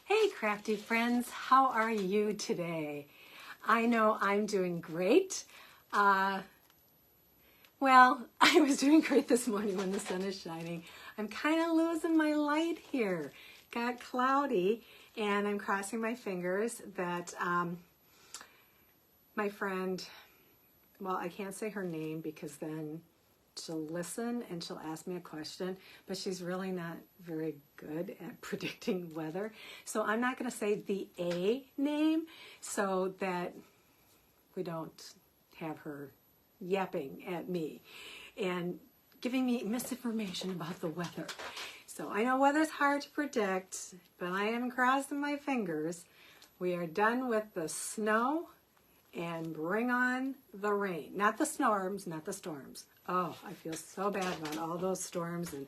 Hey crafty friends, how are you today? I know I'm doing great. Well, I was doing great this morning when the sun is shining. I'm kind of losing my light here. Got cloudy and I'm crossing my fingers that my friend, well, I can't say her name because then she'll listen and she'll ask me a question, but she's really not very good at predicting weather. So I'm not going to say the A name so that we don't have her yapping at me and giving me misinformation about the weather. So I know weather's hard to predict, but I am crossing my fingers. We are done with the snow and bring on the rain. Not the storms, not the storms. Oh, I feel so bad about all those storms and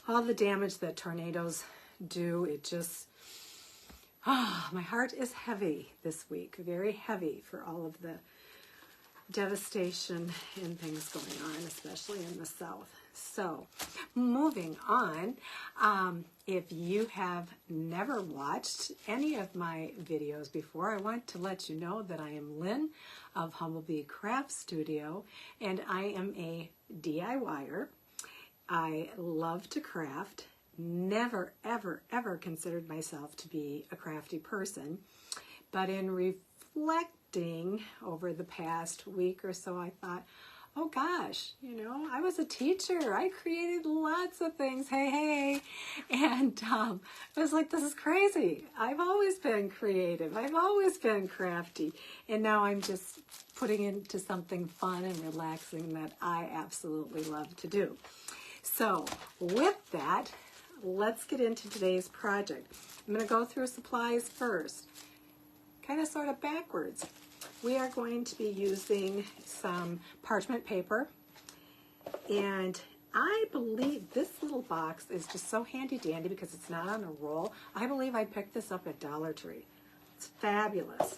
all the damage that tornadoes do. It just, my heart is heavy this week, very heavy for all of the devastation and things going on, especially in the South. So, moving on, if you have never watched any of my videos before, I want to let you know that I am Lynn of Humblebee Craft Studio, and I am a DIYer. I love to craft. Never, ever, ever considered myself to be a crafty person, but in reflecting over the past week or so, I thought, oh gosh, you know, I was a teacher. I created lots of things. Hey. And I was like, this is crazy. I've always been creative. I've always been crafty. And now I'm just putting into something fun and relaxing that I absolutely love to do. So with that, let's get into today's project. I'm going to go through supplies first, kind of sort of backwards. We are going to be using some parchment paper, and I believe this little box is just so handy dandy because it's not on a roll. I believe I picked this up at Dollar Tree. It's fabulous.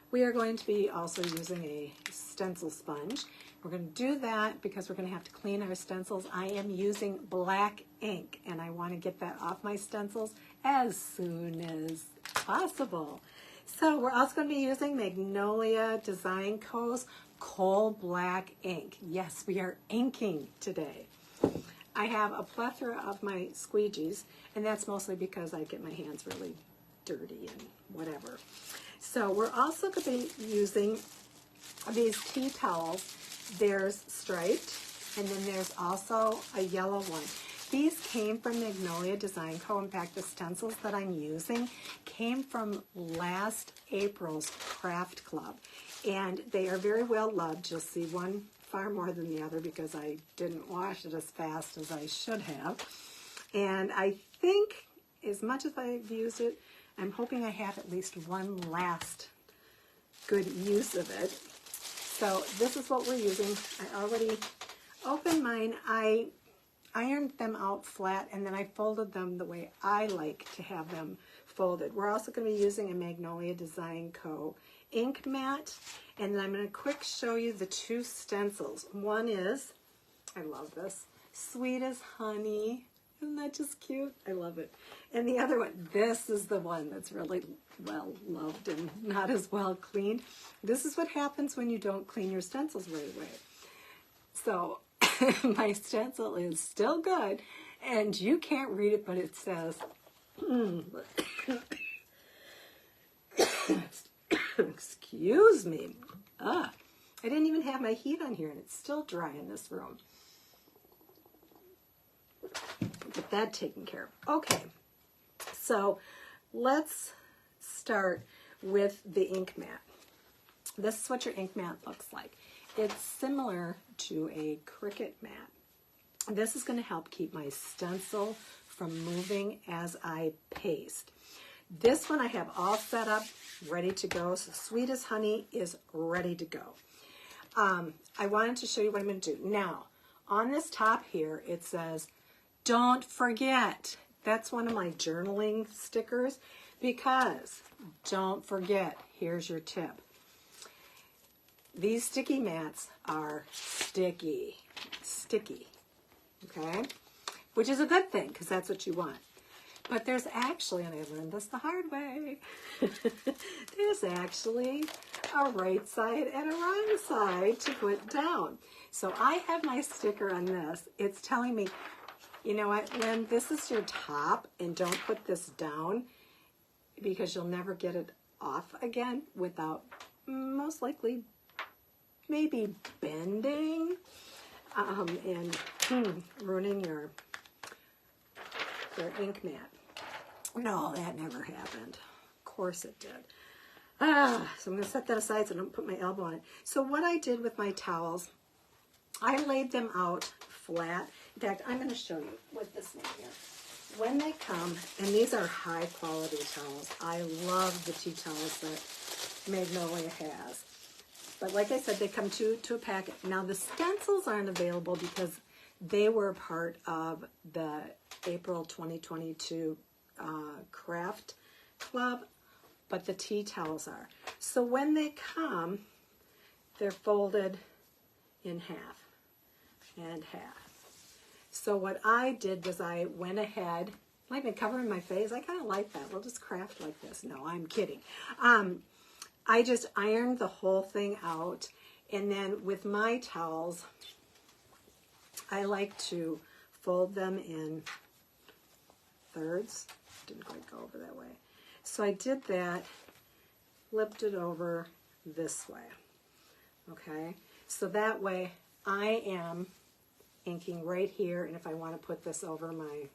We are going to be also using a stencil sponge. We're going to do that because we're going to have to clean our stencils. I am using black ink, and I want to get that off my stencils as soon as possible. So we're also going to be using Magnolia Design Co's coal black ink. Yes, we are inking today. I have a plethora of my squeegees, and that's mostly because I get my hands really dirty and whatever. So we're also going to be using these tea towels. There's striped, and then there's also a yellow one. These came from Magnolia Design Co. In fact, the stencils that I'm using came from last April's craft club, and they are very well loved. You'll see one far more than the other because I didn't wash it as fast as I should have. And I think as much as I've used it, I'm hoping I have at least one last good use of it. So this is what we're using. I already opened mine. I ironed them out flat, and then I folded them the way I like to have them folded. We're also going to be using a Magnolia Design Co. ink mat, and then I'm going to quick show you the two stencils. One is, I love this, Sweet as Honey. Isn't that just cute? I love it. And the other one, this is the one that's really well loved and not as well cleaned. This is what happens when you don't clean your stencils right away. So my stencil is still good, and you can't read it, but it says, excuse me. I didn't even have my heat on here, and it's still dry in this room. Get that taken care of. Okay, so let's start with the ink mat. This is what your ink mat looks like. It's similar to a Cricut mat. This is going to help keep my stencil from moving as I paste. This one I have all set up, ready to go. So Sweet as Honey is ready to go. I wanted to show you what I'm going to do. Now, on this top here, it says, don't forget. That's one of my journaling stickers because don't forget, here's your tip. These sticky mats are sticky, okay? Which is a good thing because that's what you want. But there's actually, and I learned this the hard way, there's actually a right side and a wrong side to put down. So I have my sticker on this. It's telling me, you know what, Lynn, this is your top, and don't put this down because you'll never get it off again without most likely maybe bending and ruining your ink mat. No, that never happened. Of course it did. So I'm going to set that aside so I don't put my elbow on it. So what I did with my towels, I laid them out flat. In fact, I'm going to show you with this one here. When they come, and these are high quality towels. I love the tea towels that Magnolia has. But like I said, they come to a packet. Now the stencils aren't available because they were part of the April 2022 craft club, but the tea towels are. So when they come, they're folded in half and half. So what I did was I went ahead, like I'm covering my face. I kind of like that. We'll just craft like this. No, I'm kidding. I just ironed the whole thing out, and then with my towels, I like to fold them in thirds. Didn't quite go over that way. So I did that, flipped it over this way. Okay, so that way I am inking right here, and if I want to put this over my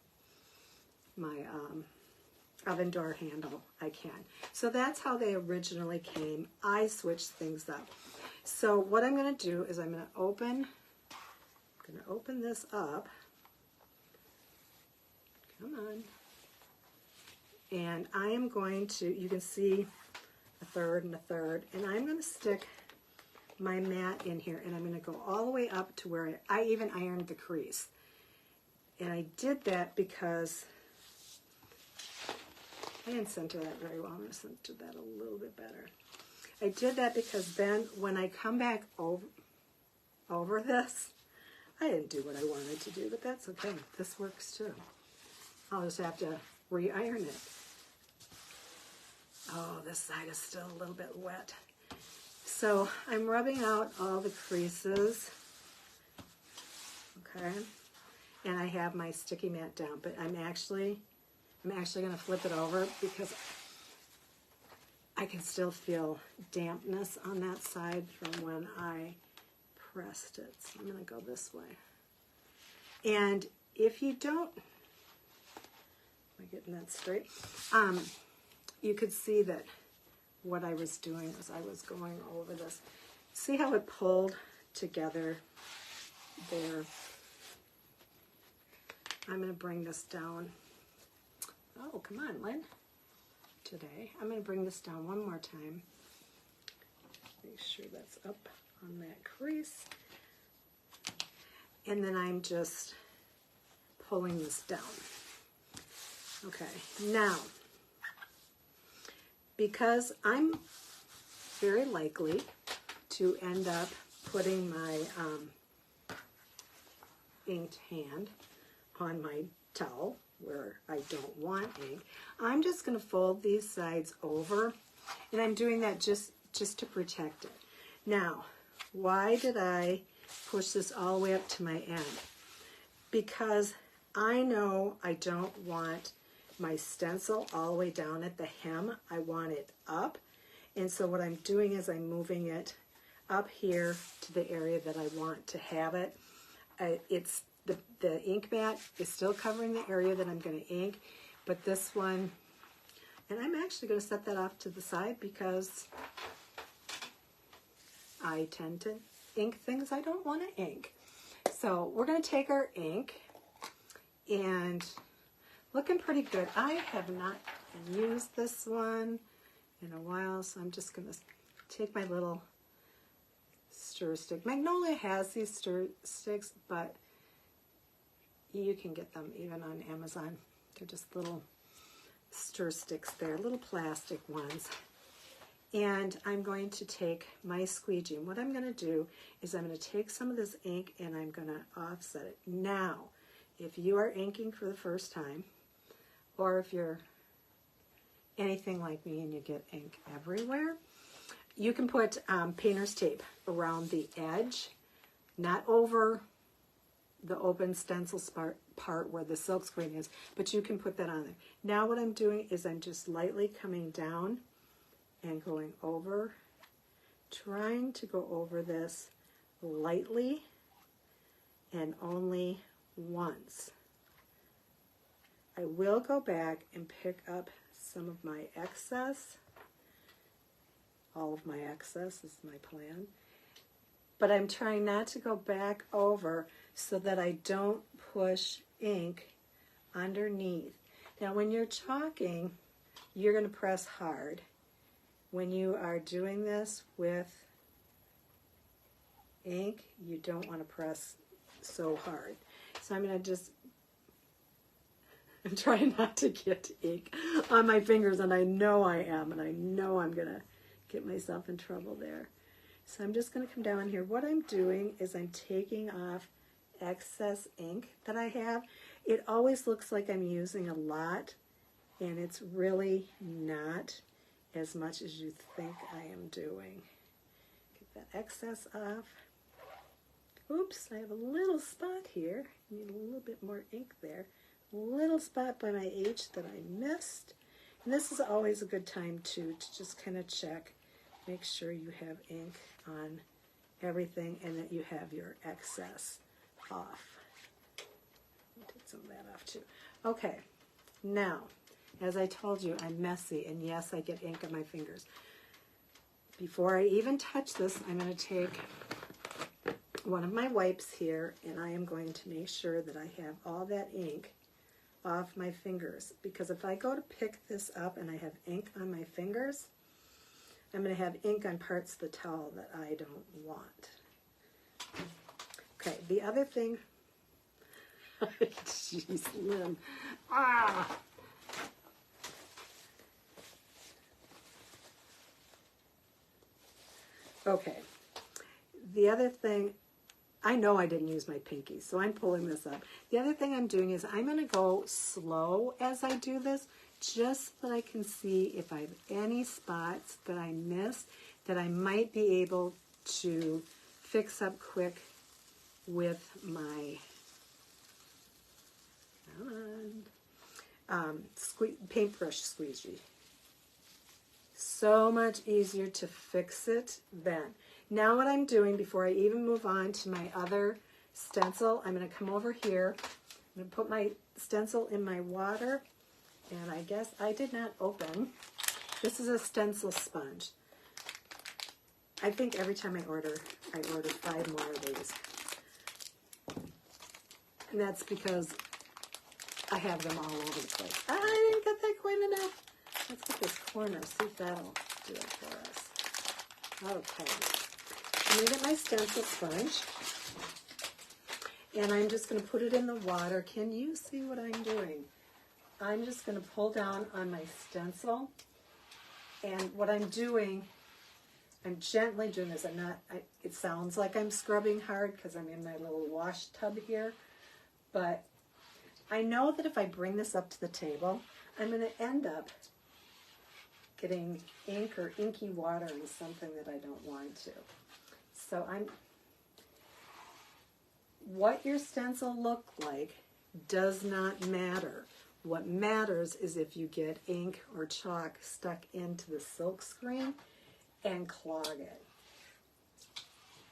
oven door handle, I can. So that's how they originally came. I switched things up. So what I'm going to do is I'm going to open this up. Come on. And I am going to, you can see a third and a third, and I'm going to stick my mat in here, and I'm going to go all the way up to where I even ironed the crease. And I did that because I didn't center that very well. I'm going to center that a little bit better. I did that because then when I come back over this, I didn't do what I wanted to do, but that's okay. This works too. I'll just have to re-iron it. Oh, this side is still a little bit wet. So I'm rubbing out all the creases, okay? And I have my sticky mat down, but I'm actually going to flip it over because I can still feel dampness on that side from when I pressed it. So I'm going to go this way. And if you don't, am I getting that straight? You could see that what I was doing was I was going over this. See how it pulled together there? I'm going to bring this down. Oh, come on, Lynn. Today, I'm going to bring this down one more time. Make sure that's up on that crease. And then I'm just pulling this down. Okay, now, because I'm very likely to end up putting my inked hand on my towel where I don't want ink, I'm just going to fold these sides over, and I'm doing that just to protect it. Now, why did I push this all the way up to my end? Because I know I don't want my stencil all the way down at the hem. I want it up. And so what I'm doing is I'm moving it up here to the area that I want to have it. It's the ink mat is still covering the area that I'm going to ink, but this one, and I'm actually going to set that off to the side because I tend to ink things I don't want to ink. So we're going to take our ink, and looking pretty good. I have not used this one in a while, so I'm just going to take my little stir stick. Magnolia has these stir sticks, but you can get them even on Amazon. They're just little stir sticks there, little plastic ones. And I'm going to take my squeegee. And what I'm going to do is I'm going to take some of this ink and I'm going to offset it. Now, if you are inking for the first time, or if you're anything like me and you get ink everywhere, you can put painter's tape around the edge, not over the open stencil part where the silkscreen is, but you can put that on there. Now what I'm doing is I'm just lightly coming down and going over, trying to go over this lightly and only once. I will go back and pick up some of my excess. All of my excess is my plan. But I'm trying not to go back over so that I don't push ink underneath. Now when you're chalking, you're going to press hard. When you are doing this with ink, you don't want to press so hard. So I'm going to just, I'm trying not to get ink on my fingers, and I know I am, and I know I'm going to get myself in trouble there. So I'm just going to come down here. What I'm doing is I'm taking off excess ink that I have. It always looks like I'm using a lot, and it's really not as much as you think I am doing. Get that excess off. Oops, I have a little spot here. Need a little bit more ink there. A little spot by my H that I missed. And this is always a good time to just kind of check. Make sure you have ink on everything and that you have your excess off. Take some of that off too. Okay, now, as I told you, I'm messy, and yes, I get ink on my fingers. Before I even touch this, I'm going to take one of my wipes here, and I am going to make sure that I have all that ink off my fingers, because if I go to pick this up and I have ink on my fingers, I'm going to have ink on parts of the towel that I don't want. Okay, the other thing, jeez, Lynn, Okay, the other thing, I know I didn't use my pinky, so I'm pulling this up. The other thing I'm doing is I'm going to go slow as I do this, just so that I can see if I have any spots that I missed that I might be able to fix up quick with my paintbrush squeegee. So much easier to fix it then. Now what I'm doing before I even move on to my other stencil, I'm going to come over here. I'm going to put my stencil in my water, and I guess I did not open. This is a stencil sponge. I think every time I order 5 more of these. And that's because I have them all over the place. I didn't get that quite enough. Let's get this corner, see if that'll do it for us. Okay. I'm going to get my stencil sponge, and I'm just going to put it in the water. Can you see what I'm doing? I'm just going to pull down on my stencil, and what I'm doing, I'm gently doing this. I'm not, it sounds like I'm scrubbing hard because I'm in my little wash tub here, but I know that if I bring this up to the table, I'm going to end up getting ink or inky water in something that I don't want to. So what your stencil look like does not matter. What matters is if you get ink or chalk stuck into the silk screen and clog it.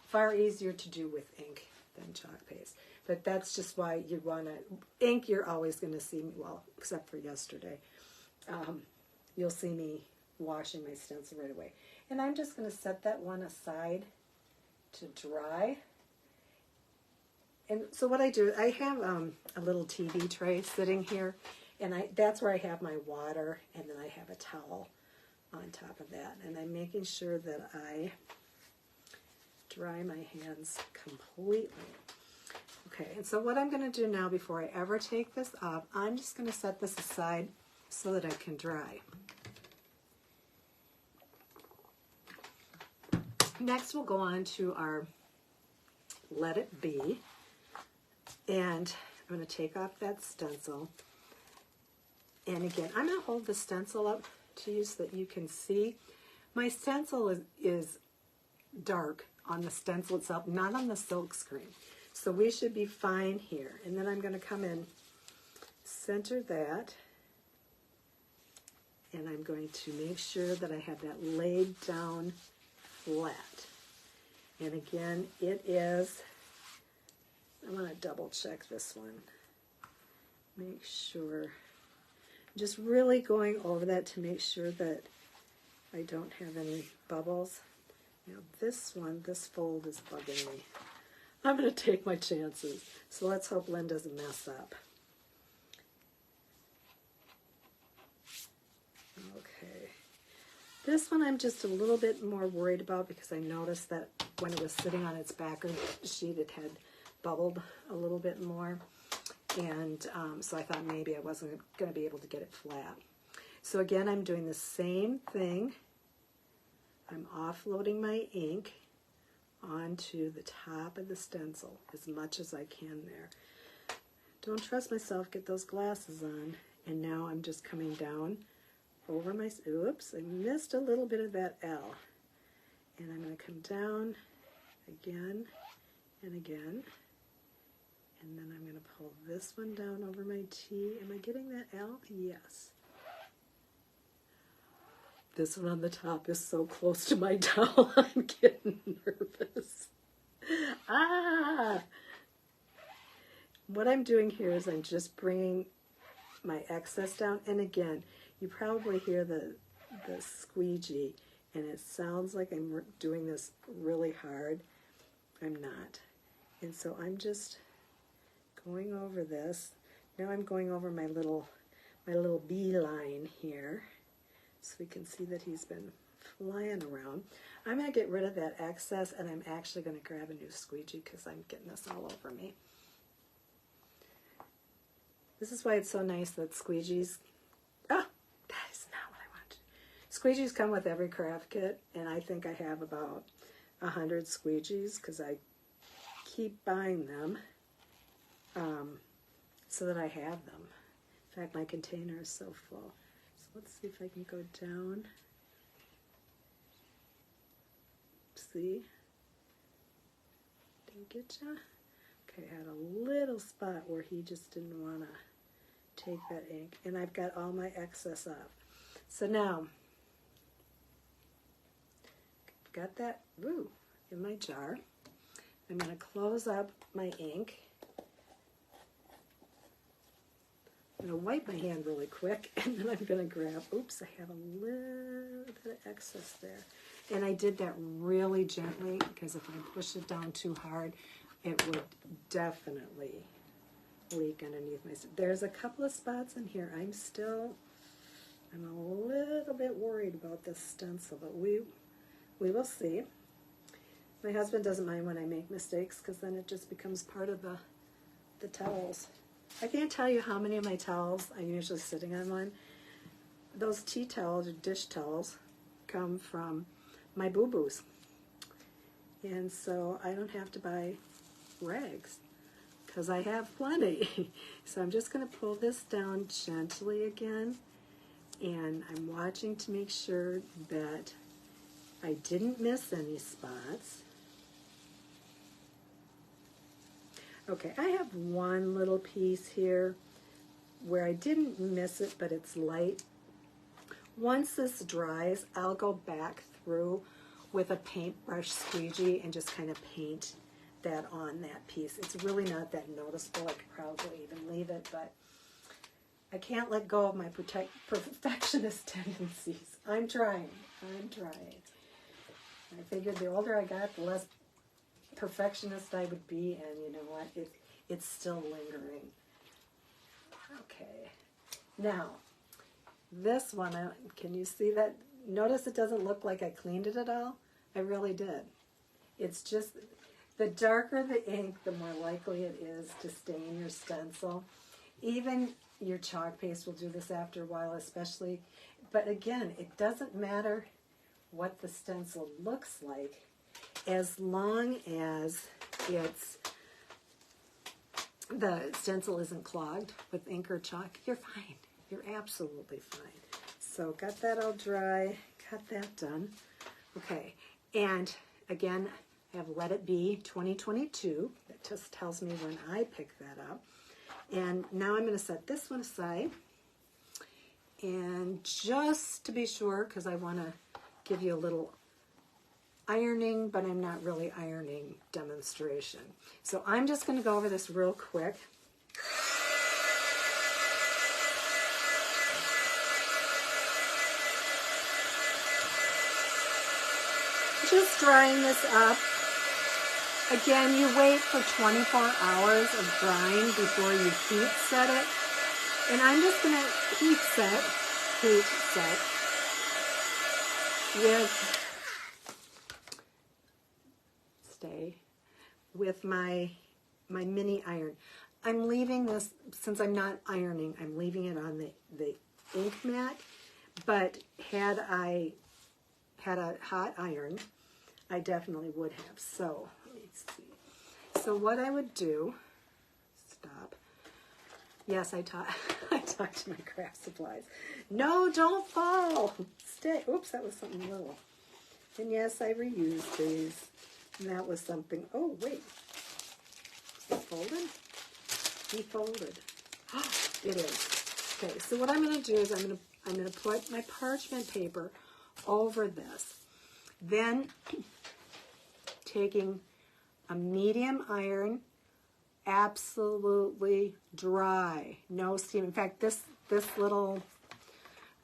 Far easier to do with ink than chalk paste. But that's just why you want to, ink you're always going to see me, well, except for yesterday, you'll see me washing my stencil right away. And I'm just going to set that one aside to dry. And so what I do, I have a little TV tray sitting here, and that's where I have my water, and then I have a towel on top of that. And I'm making sure that I dry my hands completely. Okay, and so what I'm going to do now before I ever take this off, I'm just going to set this aside so that I can dry. Next we'll go on to our Let It Be, and I'm going to take off that stencil. And again, I'm going to hold the stencil up to you so that you can see. My stencil is dark on the stencil itself, not on the silk screen. So we should be fine here. And then I'm going to come in, center that, and I'm going to make sure that I have that laid down flat. And again, it is, I'm going to double check this one. Make sure, just really going over that to make sure that I don't have any bubbles. Now this one, this fold is bugging me. I'm going to take my chances. So let's hope Lynn doesn't mess up. Okay. This one I'm just a little bit more worried about because I noticed that when it was sitting on its backer sheet, it had bubbled a little bit more. And so I thought maybe I wasn't going to be able to get it flat. So again, I'm doing the same thing. I'm offloading my ink onto the top of the stencil as much as I can there. Don't trust myself, get those glasses on. And now I'm just coming down over my, oops, I missed a little bit of that L. And I'm going to come down again and again. And then I'm going to pull this one down over my T. Am I getting that L? Yes. This one on the top is so close to my dowel, I'm getting nervous. Ah! What I'm doing here is I'm just bringing my excess down. And again, you probably hear the squeegee, and it sounds like I'm doing this really hard. I'm not. And so I'm just going over this. Now I'm going over my little bee line here, so we can see that he's been flying around. I'm going to get rid of that excess, and I'm actually going to grab a new squeegee because I'm getting this all over me. This is why it's so nice that squeegees, that is not what I want. Squeegees come with every craft kit, and I think I have about 100 squeegees because I keep buying them. So that I have them. In fact, my container is so full. So let's see if I can go down. See? Didn't get ya? Okay, I had a little spot where he just didn't want to take that ink. And I've got all my excess up. So now, I've got that in my jar. I'm going to close up my ink. I'm going to wipe my hand really quick, and then I'm going to grab, oops, I have a little bit of excess there. And I did that really gently, because if I push it down too hard, it would definitely leak underneath my, there's a couple of spots in here. I'm a little bit worried about this stencil, but we will see. My husband doesn't mind when I make mistakes, because then it just becomes part of the towels. I can't tell you how many of my towels I'm usually sitting on one. Those tea towels or dish towels come from my boo-boos. And so I don't have to buy rags because I have plenty. So I'm just going to pull this down gently again. And I'm watching to make sure that I didn't miss any spots. Okay, I have one little piece here where I didn't miss it, but it's light. Once this dries, I'll go back through with a paintbrush squeegee and just kind of paint that on that piece. It's really not that noticeable. I could probably even leave it, but I can't let go of my perfectionist tendencies. I'm trying. I figured the older I got, the less perfectionist I would be, and you know what? It's still lingering. Okay. Now, this one, can you see that? Notice it doesn't look like I cleaned it at all. I really did. It's just, the darker the ink, the more likely it is to stain your stencil. Even your chalk paste will do this after a while, especially. But again, it doesn't matter what the stencil looks like, as long as the stencil isn't clogged with ink or chalk, you're fine. You're absolutely fine. So got that all dry, got that done. Okay, and again, I have Let It Be 2022. That just tells me when I pick that up. And now I'm going to set this one aside. And just to be sure, because I want to give you a little ironing, but I'm not really ironing demonstration. So I'm just going to go over this real quick. Just drying this up. Again, you wait for 24 hours of drying before you heat set it. And I'm just going to heat set with my mini iron. I'm leaving this, since I'm not ironing, I'm leaving it on the ink mat, but had I had a hot iron, I definitely would have. So, let me see. So what I would do, stop. Yes, I talked to my craft supplies. No, don't fall. Stay. Oops, that was something little. And yes, I reused these. And that was something. Oh, wait. Is it folded? Defolded. It is. Okay, so what I'm going to do is I'm going to put my parchment paper over this. Then taking a medium iron, absolutely dry, no steam. In fact, this little,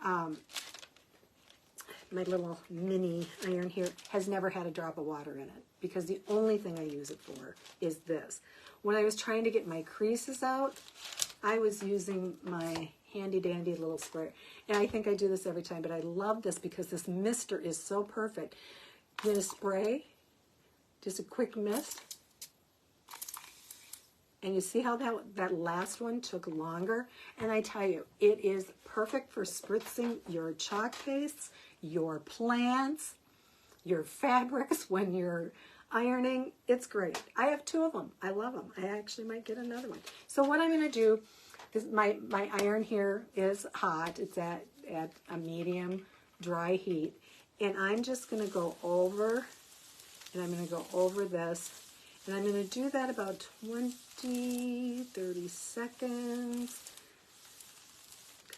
my little mini iron here has never had a drop of water in it because the only thing I use it for is this. When I was trying to get my creases out, I was using my handy dandy little sprayer. And I think I do this every time, but I love this because this mister is so perfect. You're going to spray, just a quick mist. And you see how that last one took longer? And I tell you, it is perfect for spritzing your chalk pastes, your plants, your fabrics when you're ironing. It's great. I have 2 of them. I love them. I actually might get another one. So what I'm going to do is my iron here is hot. It's at a medium dry heat. And I'm just going to go over, and I'm going to go over this. And I'm going to do that about 20, 30 seconds.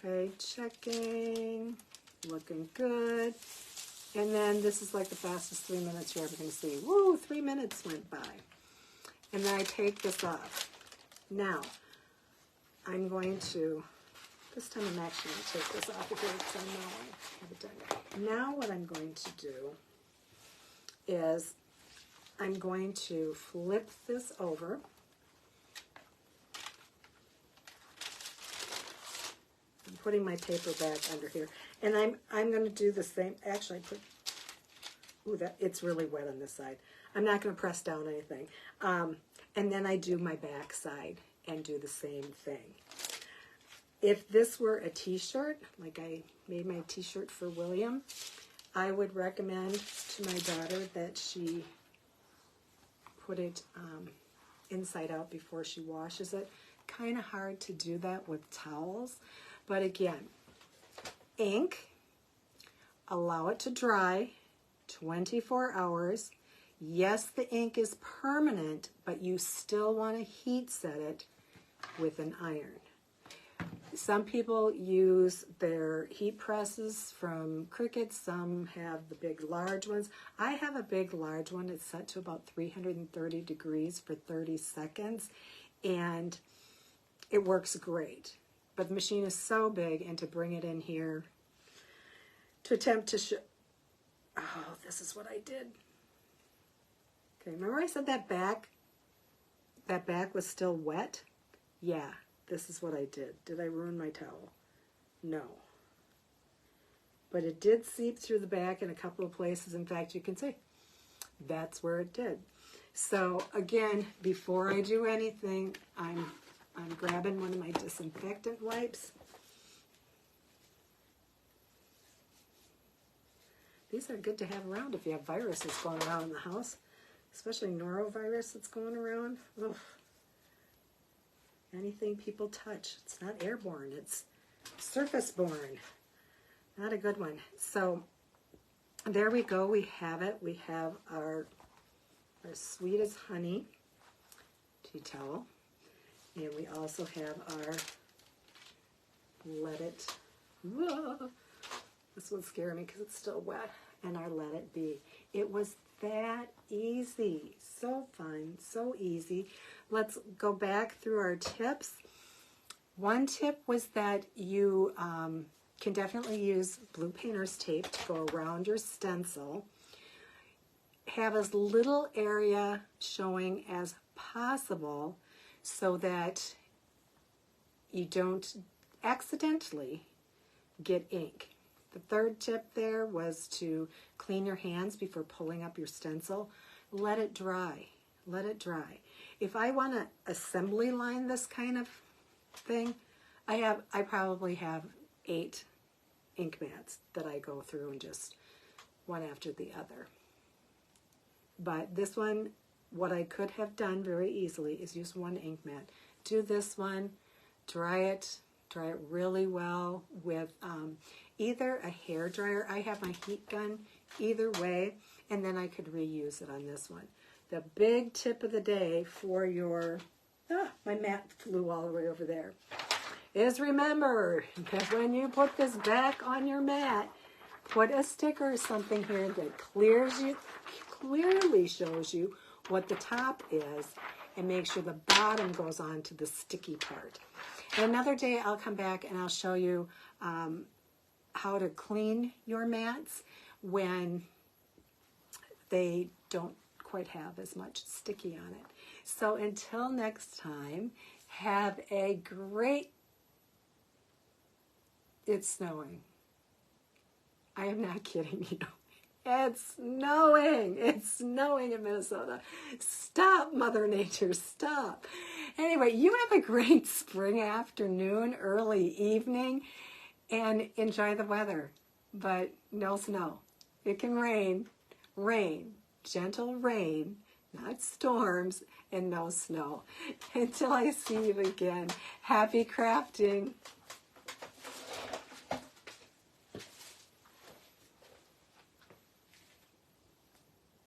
Okay, checking, looking good. And then this is like the fastest 3 minutes you're ever going to see. Woo, 3 minutes went by. And then I take this off. Now, I'm going to, this time I'm actually going to take this off of here because I know I have it done. Now what I'm going to do is I'm going to flip this over. I'm putting my paper back under here. And I'm going to do the same. Actually, it's really wet on this side. I'm not going to press down anything. And then I do my back side and do the same thing. If this were a t-shirt, like I made my t-shirt for William, I would recommend to my daughter that she put it inside out before she washes it. Kind of hard to do that with towels. But again, ink, allow it to dry 24 hours. Yes, the ink is permanent, but you still want to heat set it with an iron. Some people use their heat presses from Cricut. Some have the big large ones. I have a big large one. It's set to about 330 degrees for 30 seconds. And it works great. But the machine is so big, and to bring it in here, to attempt to show, oh, this is what I did. Okay, remember I said that back was still wet? Yeah. This is what I did. Did I ruin my towel? No. But it did seep through the back in a couple of places. In fact, you can see that's where it did. So again, before I do anything, I'm grabbing one of my disinfectant wipes. These are good to have around if you have viruses going around in the house, especially norovirus that's going around. Ugh. Anything people touch, it's not airborne, it's Surface Born. Not a good one. So there we go. We have it. We have our Sweet as Honey tea towel. And we also have our Let It, whoa, this one scared me because it's still wet, and our Let It Be. It was that easy. So fun, so easy. Let's go back through our tips. One tip was that you can definitely use blue painter's tape to go around your stencil. Have as little area showing as possible so that you don't accidentally get ink. The third tip there was to clean your hands before pulling up your stencil. Let it dry. Let it dry. If I want to assembly line this kind of thing, I probably have 8 ink mats that I go through and just one after the other. But this one, what I could have done very easily is use one ink mat. Do this one, dry it really well with either a hair dryer. I have my heat gun, either way, and then I could reuse it on this one. The big tip of the day for your, my mat flew all the way over there, is remember that when you put this back on your mat, put a sticker or something here that clearly shows you what the top is, and make sure the bottom goes on to the sticky part. And another day I'll come back and I'll show you how to clean your mats when they don't quite have as much sticky on it. So until next time, have a great, it's snowing. I am not kidding you. It's snowing. It's snowing in Minnesota. Stop, Mother Nature, stop. Anyway, you have a great spring afternoon, early evening, and enjoy the weather. But no snow. It can rain, gentle rain, not storms, and no snow. Until I see you again, happy crafting.